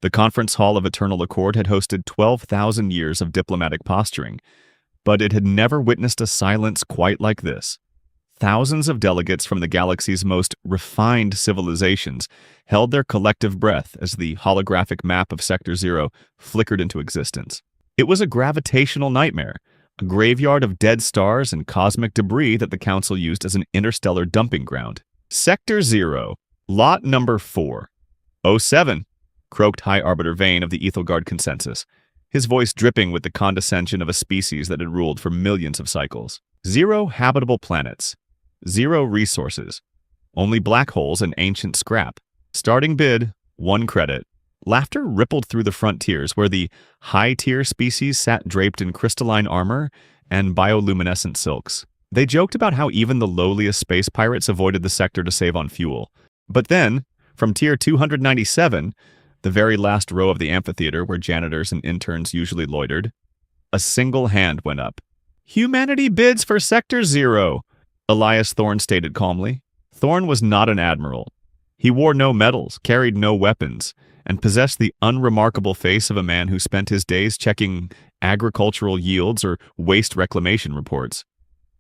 The conference hall of Eternal Accord had hosted 12,000 years of diplomatic posturing, but it had never witnessed a silence quite like this. Thousands of delegates from the galaxy's most refined civilizations held their collective breath as the holographic map of Sector Zero flickered into existence. It was a gravitational nightmare, a graveyard of dead stars and cosmic debris that the Council used as an interstellar dumping ground. Sector Zero, Lot Number 407, croaked High Arbiter Vane of the Aethelgard Consensus, his voice dripping with the condescension of a species that had ruled for millions of cycles. 0 habitable planets. 0 resources. Only black holes and ancient scrap. Starting bid, 1 credit. Laughter rippled through the frontiers where the high-tier species sat draped in crystalline armor and bioluminescent silks. They joked about how even the lowliest space pirates avoided the sector to save on fuel. But then, from Tier 297, the very last row of the amphitheater where janitors and interns usually loitered, a single hand went up. "Humanity bids for Sector Zero," Elias Thorne stated calmly. Thorne was not an admiral. He wore no medals, carried no weapons, and possessed the unremarkable face of a man who spent his days checking agricultural yields or waste reclamation reports.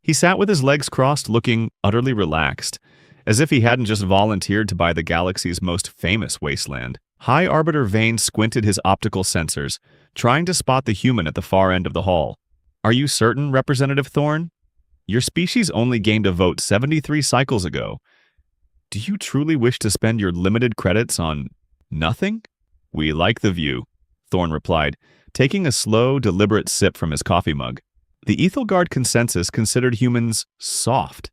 He sat with his legs crossed, looking utterly relaxed, as if he hadn't just volunteered to buy the galaxy's most famous wasteland. High Arbiter Vane squinted his optical sensors, trying to spot the human at the far end of the hall. "Are you certain, Representative Thorne? Your species only gained a vote 73 cycles ago. Do you truly wish to spend your limited credits on nothing?" "We like the view," Thorne replied, taking a slow, deliberate sip from his coffee mug. The Aethelgard Consensus considered humans soft,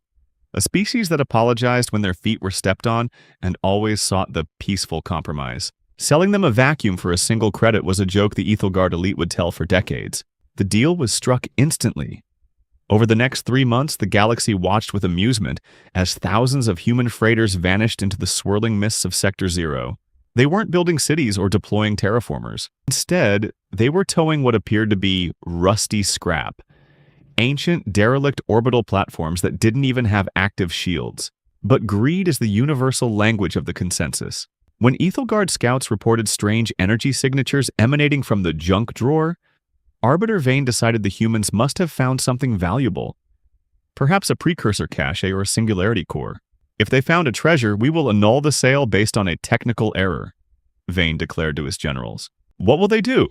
a species that apologized when their feet were stepped on and always sought the peaceful compromise. Selling them a vacuum for a single credit was a joke the Aethelgard elite would tell for decades. The deal was struck instantly. Over the next 3 months, the galaxy watched with amusement as thousands of human freighters vanished into the swirling mists of Sector Zero. They weren't building cities or deploying terraformers. Instead, they were towing what appeared to be rusty scrap, ancient, derelict orbital platforms that didn't even have active shields. But greed is the universal language of the Consensus. When Aethelgard scouts reported strange energy signatures emanating from the junk drawer, Arbiter Vane decided the humans must have found something valuable. Perhaps a precursor cache or a singularity core. "If they found a treasure, we will annul the sale based on a technical error," Vane declared to his generals. "What will they do?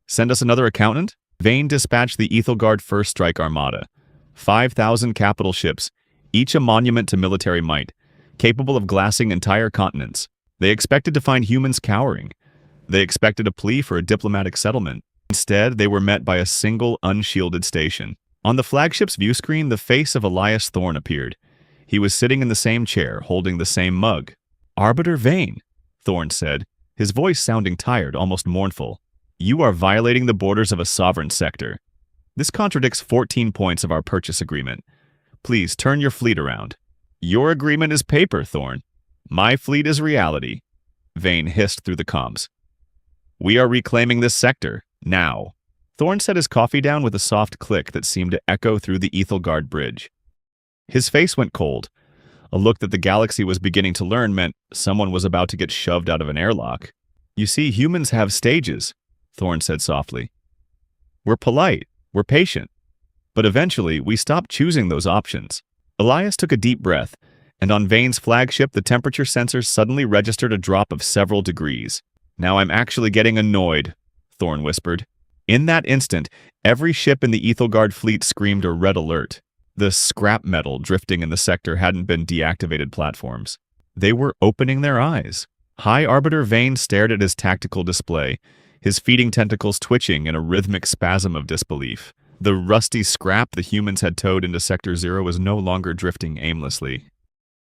Send us another accountant?" Vane dispatched the Aethelgard First Strike Armada, 5,000 capital ships, each a monument to military might, capable of glassing entire continents. They expected to find humans cowering. They expected a plea for a diplomatic settlement. Instead, they were met by a single, unshielded station. On the flagship's viewscreen, the face of Elias Thorne appeared. He was sitting in the same chair, holding the same mug. "Arbiter Vane," Thorne said, his voice sounding tired, almost mournful. "You are violating the borders of a sovereign sector. This contradicts 14 points of our purchase agreement. Please turn your fleet around." "Your agreement is paper, Thorne. My fleet is reality," Vane hissed through the comms. "We are reclaiming this sector, now." Thorne set his coffee down with a soft click that seemed to echo through the Aethelgard bridge. His face went cold. A look that the galaxy was beginning to learn meant someone was about to get shoved out of an airlock. "You see, humans have stages," Thorne said softly. "We're polite, we're patient, but eventually we stop choosing those options." Elias took a deep breath, and on Vane's flagship, the temperature sensors suddenly registered a drop of several degrees. "Now I'm actually getting annoyed," Thorne whispered. In that instant, every ship in the Aethelgard fleet screamed a red alert. The scrap metal drifting in the sector hadn't been deactivated platforms. They were opening their eyes. High Arbiter Vane stared at his tactical display, his feeding tentacles twitching in a rhythmic spasm of disbelief. The rusty scrap the humans had towed into Sector Zero was no longer drifting aimlessly.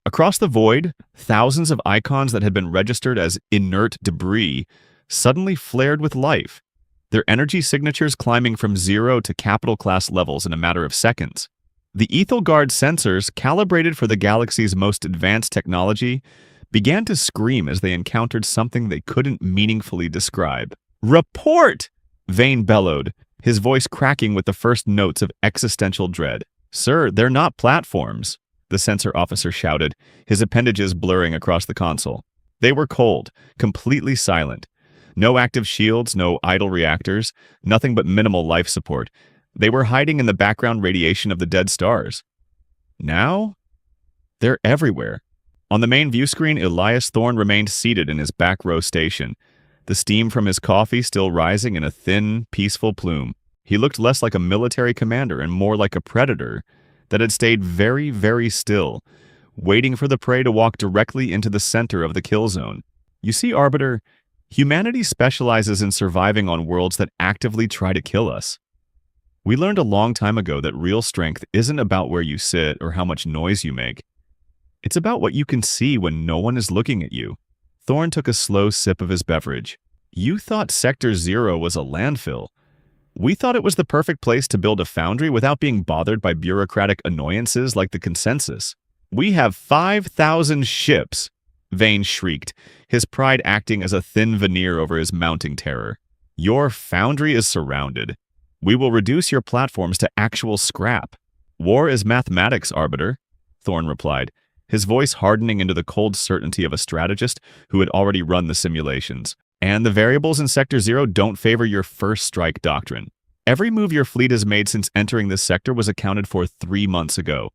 Across the void, thousands of icons that had been registered as inert debris suddenly flared with life, their energy signatures climbing from 0 to capital-class levels in a matter of seconds. The Aethelgard sensors, calibrated for the galaxy's most advanced technology, began to scream as they encountered something they couldn't meaningfully describe. "Report!" Vane bellowed, his voice cracking with the first notes of existential dread. "Sir, they're not platforms," the sensor officer shouted, his appendages blurring across the console. They were cold, completely silent, No active shields, no idle reactors, nothing but minimal life support. They were hiding in the background radiation of the dead stars. Now, they're everywhere. On the main view screen, Elias Thorne remained seated in his back row station, the steam from his coffee still rising in a thin, peaceful plume. He looked less like a military commander and more like a predator that had stayed very, very still, waiting for the prey to walk directly into the center of the kill zone. You see, Arbiter, humanity specializes in surviving on worlds that actively try to kill us. We learned a long time ago that real strength isn't about where you sit or how much noise you make. It's about what you can see when no one is looking at you. Thorne took a slow sip of his beverage. You thought Sector 0 was a landfill. We thought it was the perfect place to build a foundry without being bothered by bureaucratic annoyances like the Consensus. We have 5,000 ships, Vane shrieked, his pride acting as a thin veneer over his mounting terror. Your foundry is surrounded. We will reduce your platforms to actual scrap. War is mathematics, Arbiter, Thorne replied, his voice hardening into the cold certainty of a strategist who had already run the simulations. And the variables in Sector 0 don't favor your first strike doctrine. Every move your fleet has made since entering this sector was accounted for 3 months ago.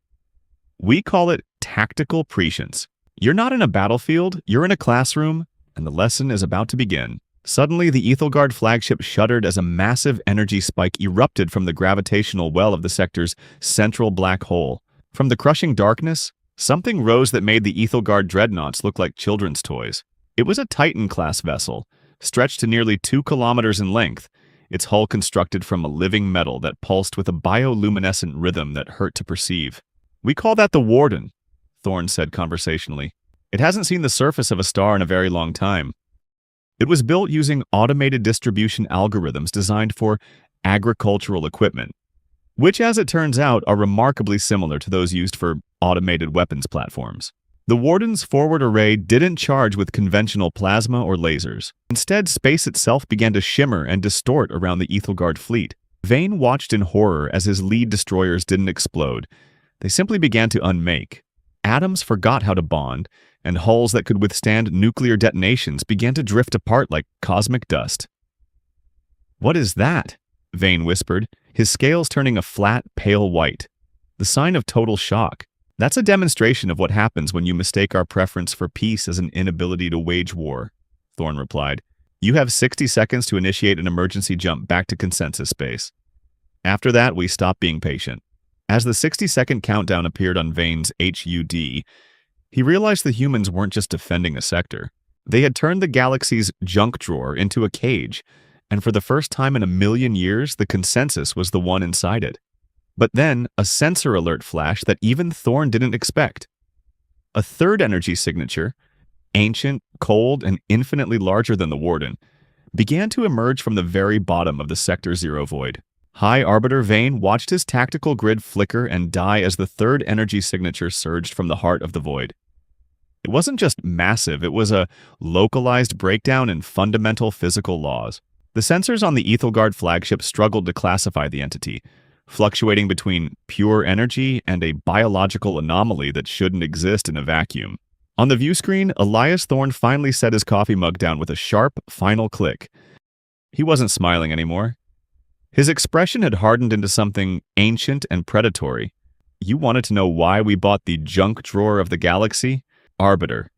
We call it tactical prescience. You're not in a battlefield, you're in a classroom, and the lesson is about to begin. Suddenly, the Aethelgard flagship shuddered as a massive energy spike erupted from the gravitational well of the sector's central black hole. From the crushing darkness, something rose that made the Aethelgard dreadnoughts look like children's toys. It was a Titan-class vessel, stretched to nearly 2 kilometers in length, its hull constructed from a living metal that pulsed with a bioluminescent rhythm that hurt to perceive. We call that the Warden, Thorne said conversationally. It hasn't seen the surface of a star in a very long time. It was built using automated distribution algorithms designed for agricultural equipment, which, as it turns out, are remarkably similar to those used for automated weapons platforms. The Warden's forward array didn't charge with conventional plasma or lasers. Instead, space itself began to shimmer and distort around the Aethelgard fleet. Vane watched in horror as his lead destroyers didn't explode. They simply began to unmake. Atoms forgot how to bond, and hulls that could withstand nuclear detonations began to drift apart like cosmic dust. "What is that?" Vane whispered, his scales turning a flat, pale white. The sign of total shock. That's a demonstration of what happens when you mistake our preference for peace as an inability to wage war, Thorne replied. You have 60 seconds to initiate an emergency jump back to consensus space. After that, we stop being patient. As the 60-second countdown appeared on Vane's HUD, he realized the humans weren't just defending a sector. They had turned the galaxy's junk drawer into a cage, and for the first time in a million years, the consensus was the one inside it. But then, a sensor alert flashed that even Thorne didn't expect. A third energy signature, ancient, cold, and infinitely larger than the Warden, began to emerge from the very bottom of the Sector 0 void. High Arbiter Vane watched his tactical grid flicker and die as the third energy signature surged from the heart of the void. It wasn't just massive, it was a localized breakdown in fundamental physical laws. The sensors on the Aethelgard flagship struggled to classify the entity, fluctuating between pure energy and a biological anomaly that shouldn't exist in a vacuum. On the view screen, Elias Thorne finally set his coffee mug down with a sharp, final click. He wasn't smiling anymore. His expression had hardened into something ancient and predatory. You wanted to know why we bought the junk drawer of the galaxy? Arbiter.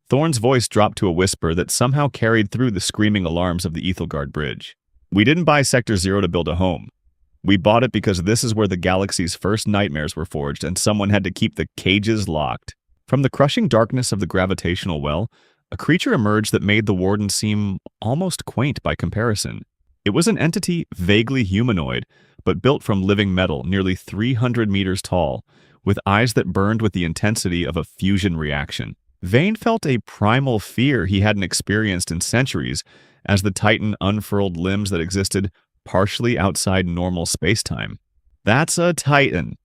Thorne's voice dropped to a whisper that somehow carried through the screaming alarms of the Aethelgard bridge. We didn't buy Sector 0 to build a home. We bought it because this is where the galaxy's first nightmares were forged, and someone had to keep the cages locked. From the crushing darkness of the gravitational well, a creature emerged that made the Warden seem almost quaint by comparison. It was an entity vaguely humanoid, but built from living metal, nearly 300 meters tall, with eyes that burned with the intensity of a fusion reaction. Vane felt a primal fear he hadn't experienced in centuries as the Titan unfurled limbs that existed partially outside normal spacetime. That's a Titan,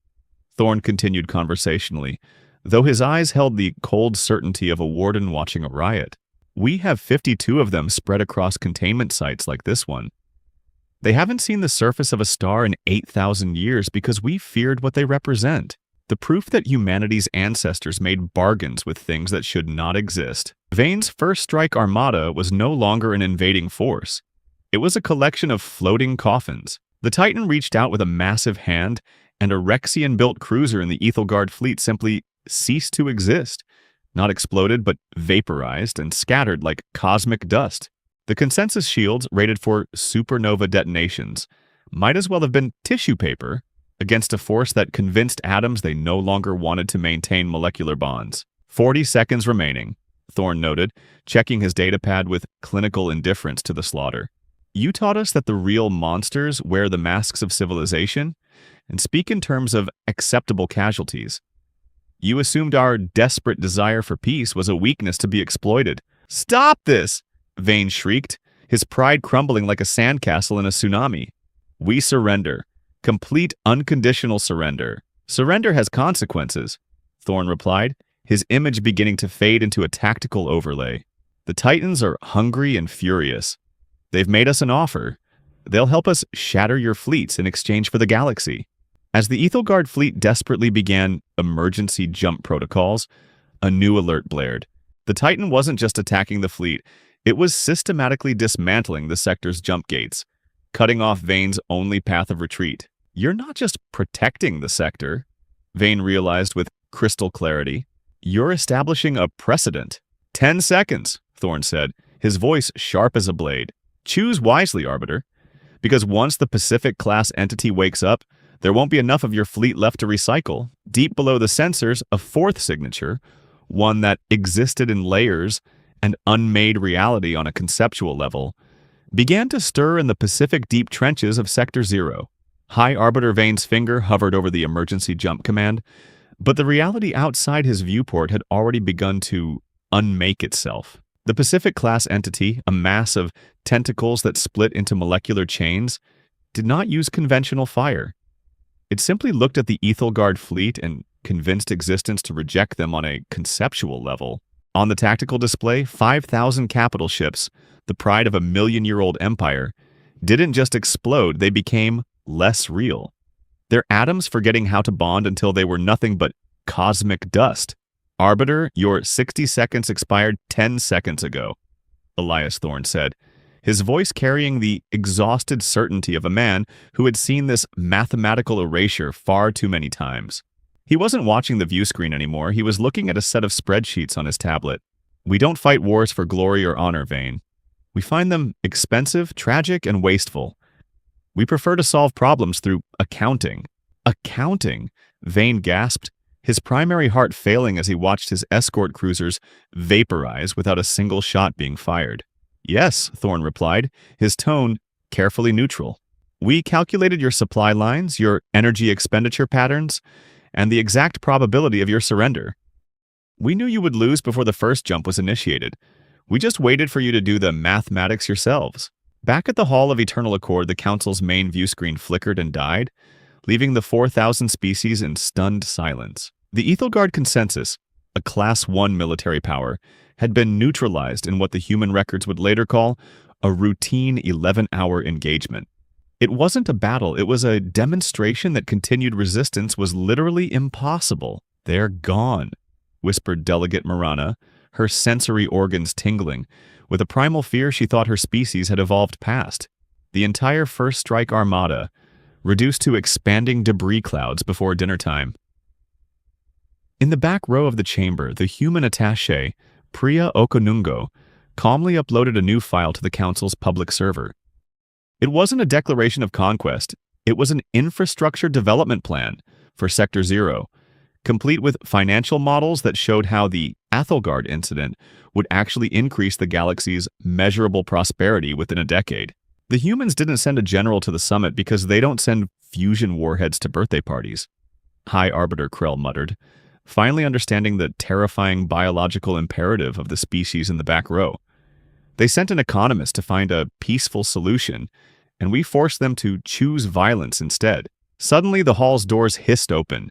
Thorne continued conversationally, though his eyes held the cold certainty of a warden watching a riot. We have 52 of them spread across containment sites like this one. They haven't seen the surface of a star in 8,000 years because we feared what they represent. The proof that humanity's ancestors made bargains with things that should not exist. Vane's First Strike Armada was no longer an invading force. It was a collection of floating coffins. The Titan reached out with a massive hand, and a Rexian-built cruiser in the Aethelgard fleet simply ceased to exist. Not exploded, but vaporized and scattered like cosmic dust. The consensus shields, rated for supernova detonations, might as well have been tissue paper against a force that convinced atoms they no longer wanted to maintain molecular bonds. 40 seconds remaining, Thorne noted, checking his datapad with clinical indifference to the slaughter. You taught us that the real monsters wear the masks of civilization and speak in terms of acceptable casualties. You assumed our desperate desire for peace was a weakness to be exploited. Stop this! Vane shrieked, his pride crumbling like a sandcastle in a tsunami. We surrender. Complete unconditional surrender. Surrender has consequences, Thorne replied, his image beginning to fade into a tactical overlay. The Titans are hungry and furious. They've made us an offer. They'll help us shatter your fleets in exchange for the galaxy. As the Aethelgard fleet desperately began emergency jump protocols, a new alert blared. The Titan wasn't just attacking the fleet, it was systematically dismantling the sector's jump gates, cutting off Vane's only path of retreat. You're not just protecting the sector, Vane realized with crystal clarity. You're establishing a precedent. 10 seconds, Thorne said, his voice sharp as a blade. Choose wisely, Arbiter, because once the Pacific-class entity wakes up, there won't be enough of your fleet left to recycle. Deep below the sensors, a fourth signature, one that existed in layers and unmade reality on a conceptual level, began to stir in the Pacific deep trenches of Sector 0. High Arbiter Vane's finger hovered over the emergency jump command, but the reality outside his viewport had already begun to unmake itself. The Pacific-class entity, a mass of tentacles that split into molecular chains, did not use conventional fire. It simply looked at the Aethelgard fleet and convinced existence to reject them on a conceptual level. On the tactical display, 5,000 capital ships, the pride of a million-year-old empire, didn't just explode, they became less real. Their atoms forgetting how to bond until they were nothing but cosmic dust. Arbiter, your 60 seconds expired 10 seconds ago, Elias Thorne said, his voice carrying the exhausted certainty of a man who had seen this mathematical erasure far too many times. He wasn't watching the view screen anymore, he was looking at a set of spreadsheets on his tablet. We don't fight wars for glory or honor, Vane. We find them expensive, tragic, and wasteful. We prefer to solve problems through accounting. Accounting? Vane gasped, his primary heart failing as he watched his escort cruisers vaporize without a single shot being fired. Yes, Thorne replied, his tone carefully neutral. We calculated your supply lines, your energy expenditure patterns, and the exact probability of your surrender. We knew you would lose before the first jump was initiated. We just waited for you to do the mathematics yourselves. Back at the Hall of Eternal Accord, the Council's main view screen flickered and died, leaving the 4,000 species in stunned silence. The Aethelgard Consensus, a Class 1 military power, had been neutralized in what the human records would later call a routine 11-hour engagement. It wasn't a battle, it was a demonstration that continued resistance was literally impossible. They're gone, whispered Delegate Marana, her sensory organs tingling, with a primal fear she thought her species had evolved past. The entire First Strike Armada, reduced to expanding debris clouds before dinner time. In the back row of the chamber, the human attaché, Priya Okonungo, calmly uploaded a new file to the Council's public server. It wasn't a declaration of conquest, it was an infrastructure development plan for Sector 0, complete with financial models that showed how the Aethelgard incident would actually increase the galaxy's measurable prosperity within a decade. The humans didn't send a general to the summit because they don't send fusion warheads to birthday parties, High Arbiter Krell muttered, finally understanding the terrifying biological imperative of the species in the back row. They sent an economist to find a peaceful solution, and we forced them to choose violence instead. Suddenly, the hall's doors hissed open.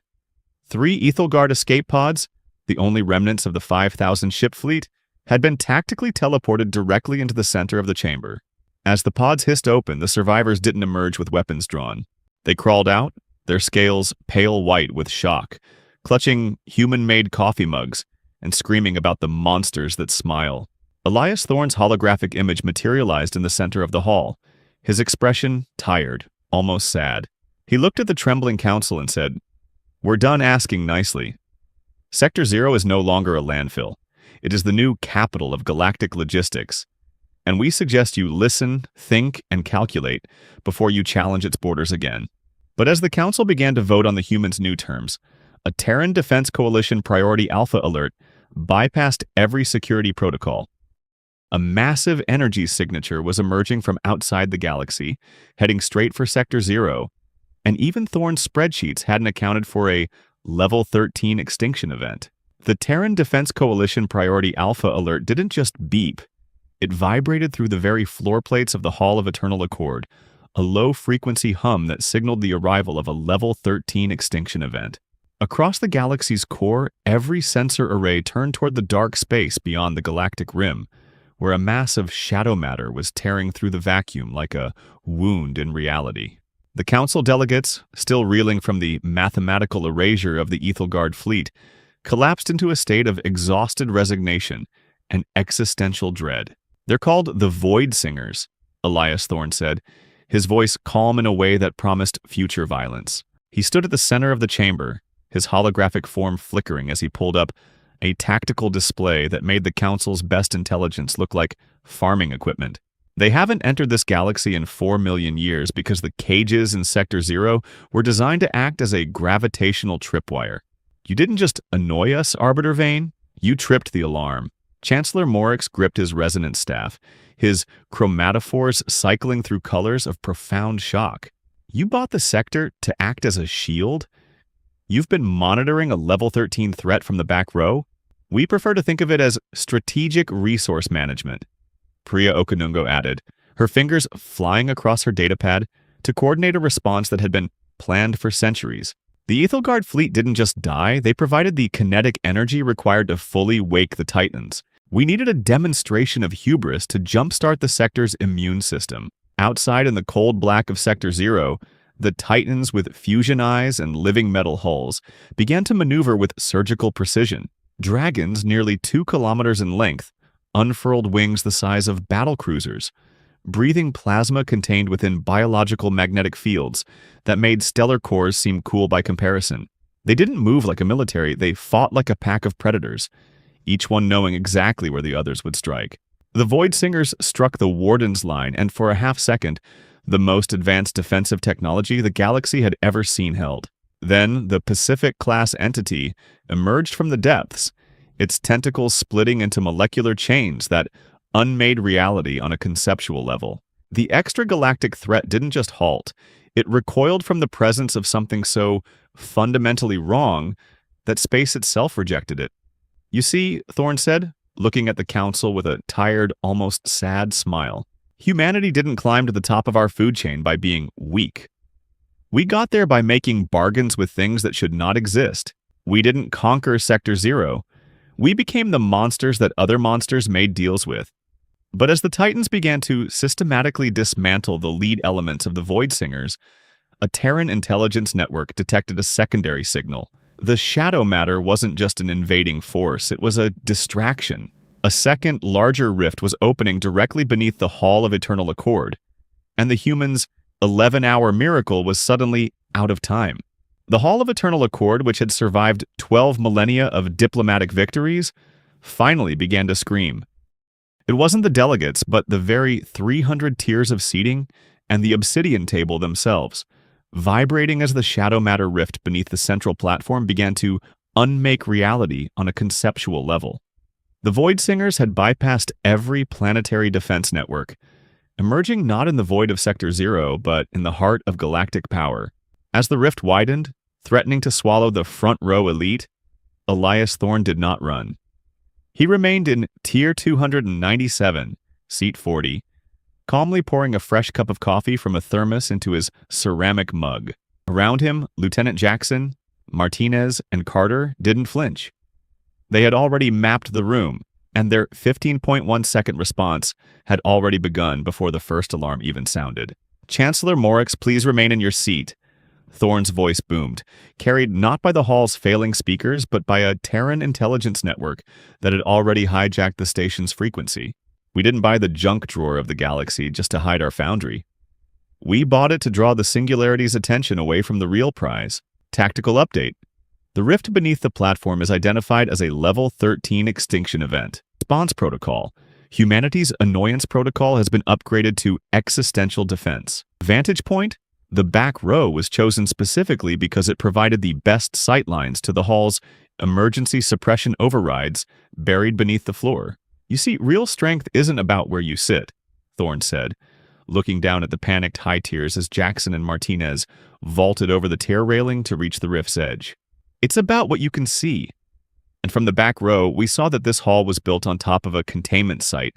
3 Aethelgard escape pods, the only remnants of the 5,000 ship fleet, had been tactically teleported directly into the center of the chamber. As the pods hissed open, the survivors didn't emerge with weapons drawn. They crawled out, their scales pale white with shock, clutching human-made coffee mugs, and screaming about the monsters that smile. Elias Thorne's holographic image materialized in the center of the hall, his expression tired, almost sad. He looked at the trembling council and said, "We're done asking nicely. Sector Zero is no longer a landfill. It is the new capital of galactic logistics, and we suggest you listen, think, and calculate before you challenge its borders again." But as the council began to vote on the humans' new terms, a Terran Defense Coalition Priority Alpha alert bypassed every security protocol. A massive energy signature was emerging from outside the galaxy, heading straight for Sector Zero, and even Thorne's spreadsheets hadn't accounted for a Level 13 extinction event. The Terran Defense Coalition Priority Alpha alert didn't just beep. It vibrated through the very floor plates of the Hall of Eternal Accord, a low-frequency hum that signaled the arrival of a Level 13 extinction event. Across the galaxy's core, every sensor array turned toward the dark space beyond the galactic rim, where a mass of shadow matter was tearing through the vacuum like a wound in reality. The council delegates, still reeling from the mathematical erasure of the Aethelgard fleet, collapsed into a state of exhausted resignation and existential dread. "They're called the Void Singers," Elias Thorne said, his voice calm in a way that promised future violence. He stood at the center of the chamber, his holographic form flickering as he pulled up a tactical display that made the Council's best intelligence look like farming equipment. They haven't entered this galaxy in 4 million years because the cages in Sector Zero were designed to act as a gravitational tripwire. "You didn't just annoy us, Arbiter Vane. You tripped the alarm." Chancellor Morix gripped his resonance staff, his chromatophores cycling through colors of profound shock. "You bought the sector to act as a shield? You've been monitoring a Level 13 threat from the back row? We prefer to think of it as strategic resource management," Priya Okanungo added, her fingers flying across her datapad to coordinate a response that had been planned for centuries. The Aethelgard fleet didn't just die, they provided the kinetic energy required to fully wake the Titans. We needed a demonstration of hubris to jumpstart the sector's immune system. Outside in the cold black of Sector Zero, the Titans with fusion eyes and living metal hulls began to maneuver with surgical precision. Dragons nearly 2 kilometers in length unfurled wings the size of battle cruisers, breathing plasma contained within biological magnetic fields that made stellar cores seem cool by comparison. They didn't move like a military, they fought like a pack of predators, each one knowing exactly where the others would strike. The Void Singers struck the Warden's line, and for a half-second, the most advanced defensive technology the galaxy had ever seen held. Then, the Pacific-class entity emerged from the depths, its tentacles splitting into molecular chains that unmade reality on a conceptual level. The extragalactic threat didn't just halt, it recoiled from the presence of something so fundamentally wrong that space itself rejected it. "You see," Thorne said, looking at the council with a tired, almost sad smile, "humanity didn't climb to the top of our food chain by being weak. We got there by making bargains with things that should not exist. We didn't conquer Sector Zero. We became the monsters that other monsters made deals with." But as the Titans began to systematically dismantle the lead elements of the Void Singers, a Terran intelligence network detected a secondary signal. The shadow matter wasn't just an invading force, it was a distraction. A second, larger rift was opening directly beneath the Hall of Eternal Accord, and the humans' 11-hour miracle was suddenly out of time. The Hall of Eternal Accord, which had survived 12 millennia of diplomatic victories, finally began to scream. It wasn't the delegates, but the very 300 tiers of seating and the obsidian table themselves, vibrating as the shadow matter rift beneath the central platform began to unmake reality on a conceptual level. The Void Singers had bypassed every planetary defense network, emerging not in the void of Sector Zero, but in the heart of galactic power. As the rift widened, threatening to swallow the front row elite, Elias Thorne did not run. He remained in Tier 297, Seat 40, calmly pouring a fresh cup of coffee from a thermos into his ceramic mug. Around him, Lieutenant Jackson, Martinez, and Carter didn't flinch. They had already mapped the room, and their 15.1-second response had already begun before the first alarm even sounded. "Chancellor Morix, please remain in your seat," Thorne's voice boomed, carried not by the hall's failing speakers, but by a Terran intelligence network that had already hijacked the station's frequency. We didn't buy the junk drawer of the galaxy just to hide our foundry. We bought it to draw the Singularity's attention away from the real prize. Tactical update. The rift beneath the platform is identified as a Level 13 extinction event. Response protocol. Humanity's Annoyance protocol has been upgraded to existential defense. Vantage point. The back row was chosen specifically because it provided the best sightlines to the hall's emergency suppression overrides buried beneath the floor. You see, real strength isn't about where you sit, Thorne said, looking down at the panicked high tiers as Jackson and Martinez vaulted over the tear railing to reach the rift's edge. It's about what you can see. And from the back row, we saw that this hall was built on top of a containment site,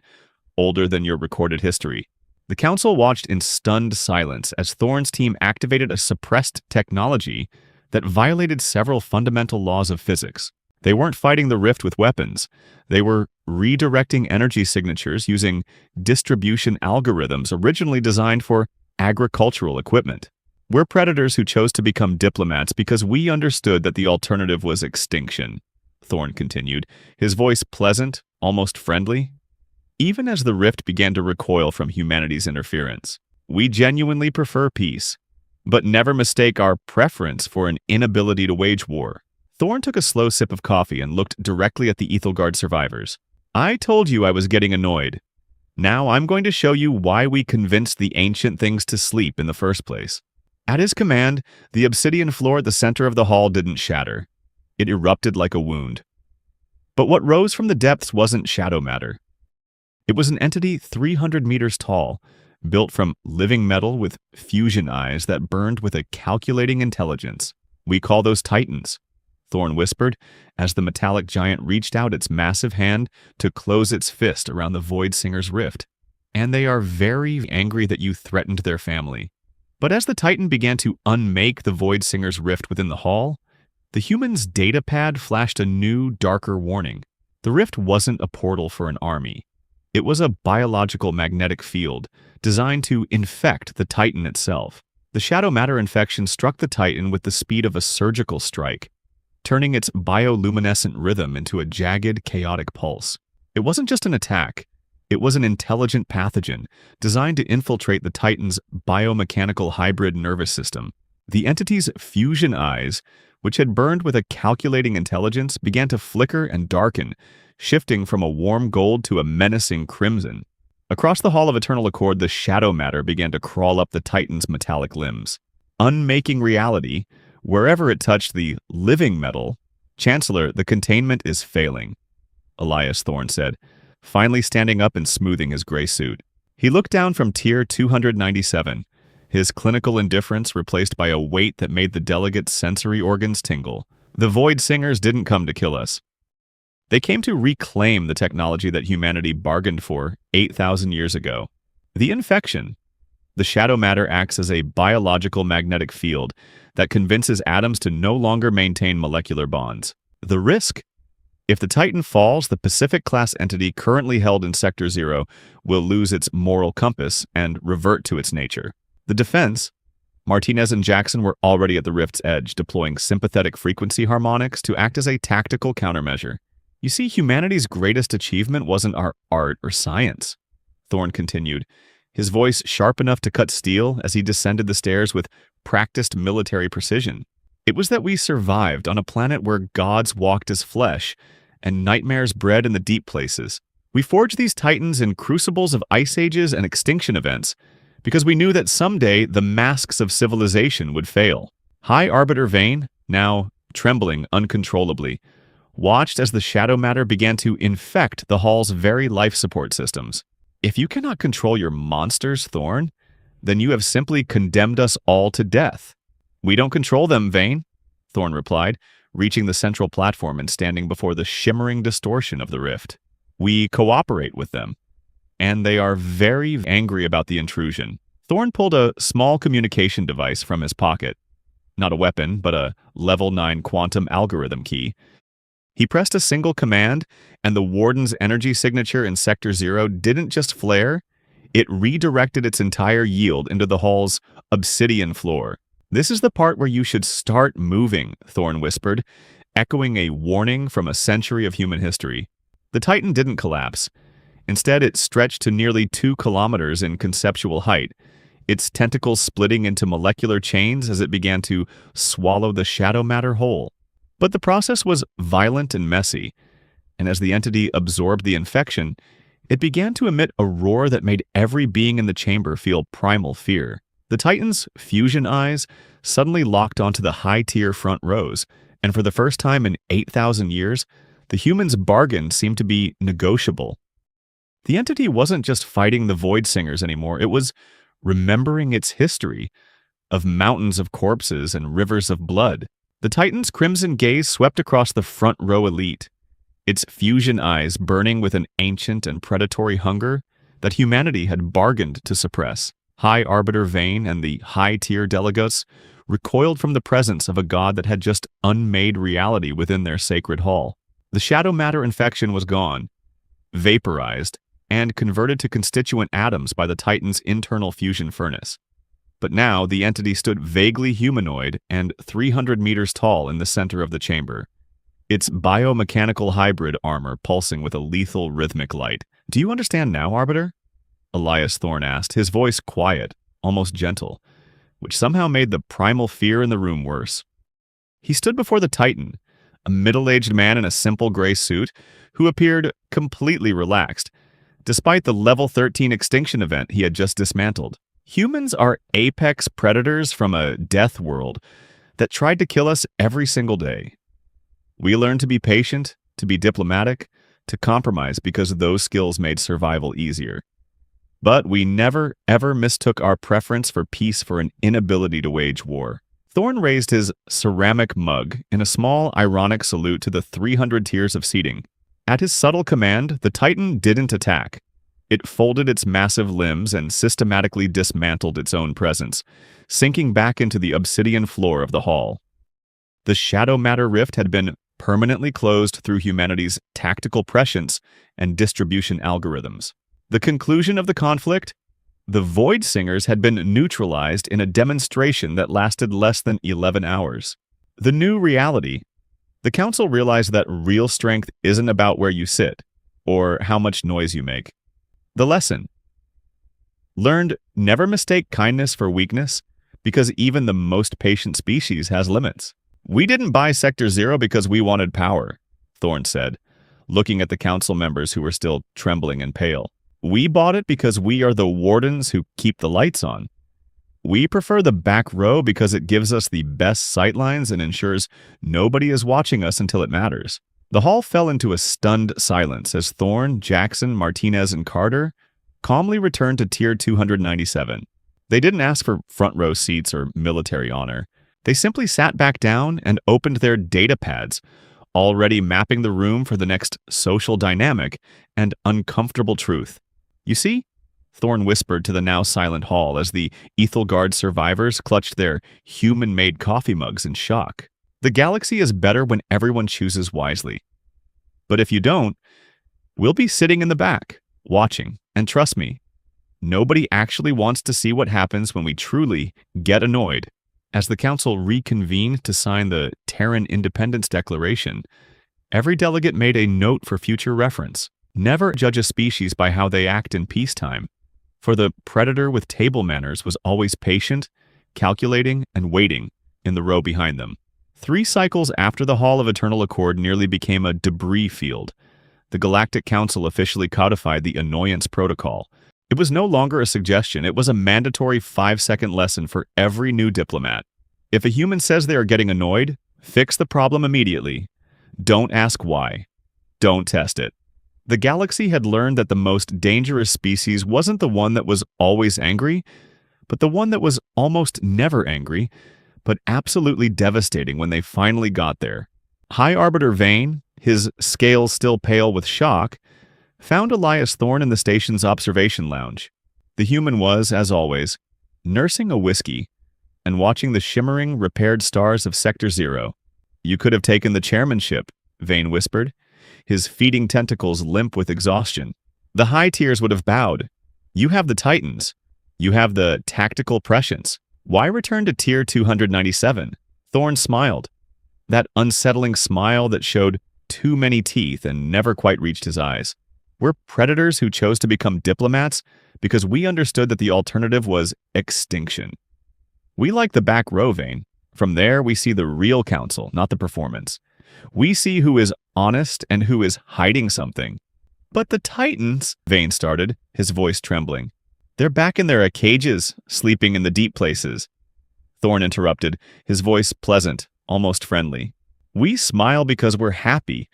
older than your recorded history. The Council watched in stunned silence as Thorne's team activated a suppressed technology that violated several fundamental laws of physics. They weren't fighting the rift with weapons. They were redirecting energy signatures using distribution algorithms originally designed for agricultural equipment. We're predators who chose to become diplomats because we understood that the alternative was extinction, Thorne continued, his voice pleasant, almost friendly. Even as the rift began to recoil from humanity's interference, we genuinely prefer peace, but never mistake our preference for an inability to wage war. Thorne took a slow sip of coffee and looked directly at the Aethelgard survivors. I told you I was getting annoyed. Now I'm going to show you why we convinced the ancient things to sleep in the first place. At his command, the obsidian floor at the center of the hall didn't shatter. It erupted like a wound. But what rose from the depths wasn't shadow matter. It was an entity 300 meters tall, built from living metal with fusion eyes that burned with a calculating intelligence. We call those Titans, Thorne whispered, as the metallic giant reached out its massive hand to close its fist around the Void Singer's rift. And they are very angry that you threatened their family. But as the Titan began to unmake the Void Singer's rift within the hall, the human's data pad flashed a new, darker warning. The rift wasn't a portal for an army. It was a biological magnetic field designed to infect the Titan itself. The shadow matter infection struck the Titan with the speed of a surgical strike, turning its bioluminescent rhythm into a jagged, chaotic pulse. It wasn't just an attack. It was an intelligent pathogen designed to infiltrate the Titan's biomechanical hybrid nervous system. The entity's fusion eyes, which had burned with a calculating intelligence, began to flicker and darken, shifting from a warm gold to a menacing crimson. Across the Hall of Eternal Accord, the shadow matter began to crawl up the Titan's metallic limbs, unmaking reality. Wherever it touched the living metal, Chancellor, the containment is failing, Elias Thorne said, finally standing up and smoothing his gray suit. He looked down from tier 297, his clinical indifference replaced by a weight that made the delegate's sensory organs tingle. The Void Singers didn't come to kill us. They came to reclaim the technology that humanity bargained for 8,000 years ago. The infection. The shadow matter acts as a biological magnetic field that convinces atoms to no longer maintain molecular bonds. The risk? If the Titan falls, the Pacific-class entity currently held in Sector 0 will lose its moral compass and revert to its nature. The defense? Martinez and Jackson were already at the rift's edge, deploying sympathetic frequency harmonics to act as a tactical countermeasure. You see, humanity's greatest achievement wasn't our art or science, Thorne continued, his voice sharp enough to cut steel as he descended the stairs with practiced military precision. It was that we survived on a planet where gods walked as flesh and nightmares bred in the deep places. We forged these Titans in crucibles of ice ages and extinction events because we knew that someday the masks of civilization would fail. High Arbiter Vane, now trembling uncontrollably, watched as the shadow matter began to infect the hall's very life support systems. If you cannot control your monsters, Thorne, then you have simply condemned us all to death. We don't control them, Vane, Thorne replied, reaching the central platform and standing before the shimmering distortion of the rift. We cooperate with them, and they are very angry about the intrusion. Thorne pulled a small communication device from his pocket. Not a weapon, but a level 9 quantum algorithm key. He pressed a single command, and the Warden's energy signature in Sector 0 didn't just flare, it redirected its entire yield into the hall's obsidian floor. "This is the part where you should start moving," Thorne whispered, echoing a warning from a century of human history. The Titan didn't collapse. Instead, it stretched to nearly 2 kilometers in conceptual height, its tentacles splitting into molecular chains as it began to swallow the shadow matter whole. But the process was violent and messy, and as the entity absorbed the infection, it began to emit a roar that made every being in the chamber feel primal fear. The Titan's fusion eyes suddenly locked onto the high-tier front rows, and for the first time in 8,000 years, the humans' bargain seemed to be negotiable. The entity wasn't just fighting the Void Singers anymore, it was remembering its history of mountains of corpses and rivers of blood. The Titan's crimson gaze swept across the front row elite, its fusion eyes burning with an ancient and predatory hunger that humanity had bargained to suppress. High Arbiter Vane and the high-tier delegates recoiled from the presence of a god that had just unmade reality within their sacred hall. The shadow matter infection was gone, vaporized, and converted to constituent atoms by the Titan's internal fusion furnace. But now the entity stood vaguely humanoid and 300 meters tall in the center of the chamber, its biomechanical hybrid armor pulsing with a lethal rhythmic light. "Do you understand now, Arbiter?" Elias Thorne asked, his voice quiet, almost gentle, which somehow made the primal fear in the room worse. He stood before the Titan, a middle-aged man in a simple gray suit who appeared completely relaxed, despite the Level 13 extinction event he had just dismantled. "Humans are apex predators from a death world that tried to kill us every single day. We learned to be patient, to be diplomatic, to compromise because those skills made survival easier. But we never, ever mistook our preference for peace for an inability to wage war." Thorne raised his ceramic mug in a small, ironic salute to the 300 tiers of seating. At his subtle command, the Titan didn't attack. It folded its massive limbs and systematically dismantled its own presence, sinking back into the obsidian floor of the hall. The shadow matter rift had been permanently closed through humanity's tactical prescience and distribution algorithms. The conclusion of the conflict? The Void Singers had been neutralized in a demonstration that lasted less than 11 hours. The new reality. The Council realized that real strength isn't about where you sit, or how much noise you make. The lesson. Learned never mistake kindness for weakness, because even the most patient species has limits. "We didn't buy Sector Zero because we wanted power," Thorne said, looking at the Council members who were still trembling and pale. "We bought it because we are the wardens who keep the lights on. We prefer the back row because it gives us the best sightlines and ensures nobody is watching us until it matters." The hall fell into a stunned silence as Thorne, Jackson, Martinez, and Carter calmly returned to Tier 297. They didn't ask for front row seats or military honor. They simply sat back down and opened their data pads, already mapping the room for the next social dynamic and uncomfortable truth. "You see?" Thorne whispered to the now silent hall as the Aethelgard survivors clutched their human-made coffee mugs in shock. "The galaxy is better when everyone chooses wisely. But if you don't, we'll be sitting in the back, watching, and trust me, nobody actually wants to see what happens when we truly get annoyed." As the Council reconvened to sign the Terran Independence Declaration, every delegate made a note for future reference. Never judge a species by how they act in peacetime, for the predator with table manners was always patient, calculating, and waiting in the row behind them. 3 cycles after the Hall of Eternal Accord nearly became a debris field, the Galactic Council officially codified the Annoyance Protocol. It was no longer a suggestion, it was a mandatory 5-second lesson for every new diplomat. If a human says they are getting annoyed, fix the problem immediately. Don't ask why. Don't test it. The galaxy had learned that the most dangerous species wasn't the one that was always angry, but the one that was almost never angry, but absolutely devastating when they finally got there. High Arbiter Vane, his scales still pale with shock, found Elias Thorne in the station's observation lounge. The human was, as always, nursing a whiskey and watching the shimmering, repaired stars of Sector Zero. "You could have taken the chairmanship," Vane whispered, his feeding tentacles limp with exhaustion. "The high tiers would have bowed. You have the Titans. You have the tactical prescience. Why return to tier 297? Thorne smiled. That unsettling smile that showed too many teeth and never quite reached his eyes. We're predators who chose to become diplomats because we understood that the alternative was extinction. We like the back row, Vane. From there, we see the real council, not the performance. We see who is honest and who is hiding something. But the Titans, Vane started, his voice trembling. They're back in their cages, sleeping in the deep places. Thorne interrupted, his voice pleasant, almost friendly. We smile because we're happy,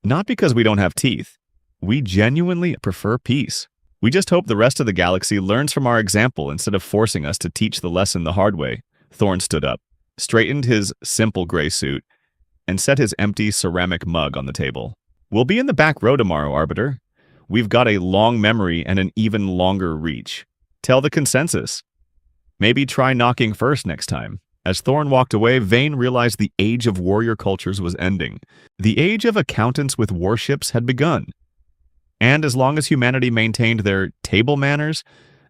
not because we don't have teeth. We genuinely prefer peace. We just hope the rest of the galaxy learns from our example instead of forcing us to teach the lesson the hard way. Thorne stood up, straightened his simple gray suit, and set his empty ceramic mug on the table. We'll be in the back row tomorrow, Arbiter. We've got a long memory and an even longer reach. Tell the consensus. Maybe try knocking first next time. As Thorne walked away, Vane realized the age of warrior cultures was ending. The age of accountants with warships had begun. And as long as humanity maintained their table manners,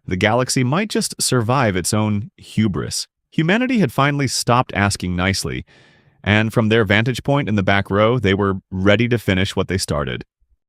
the galaxy might just survive its own hubris. Humanity had finally stopped asking nicely, and from their vantage point in the back row, they were ready to finish what they started.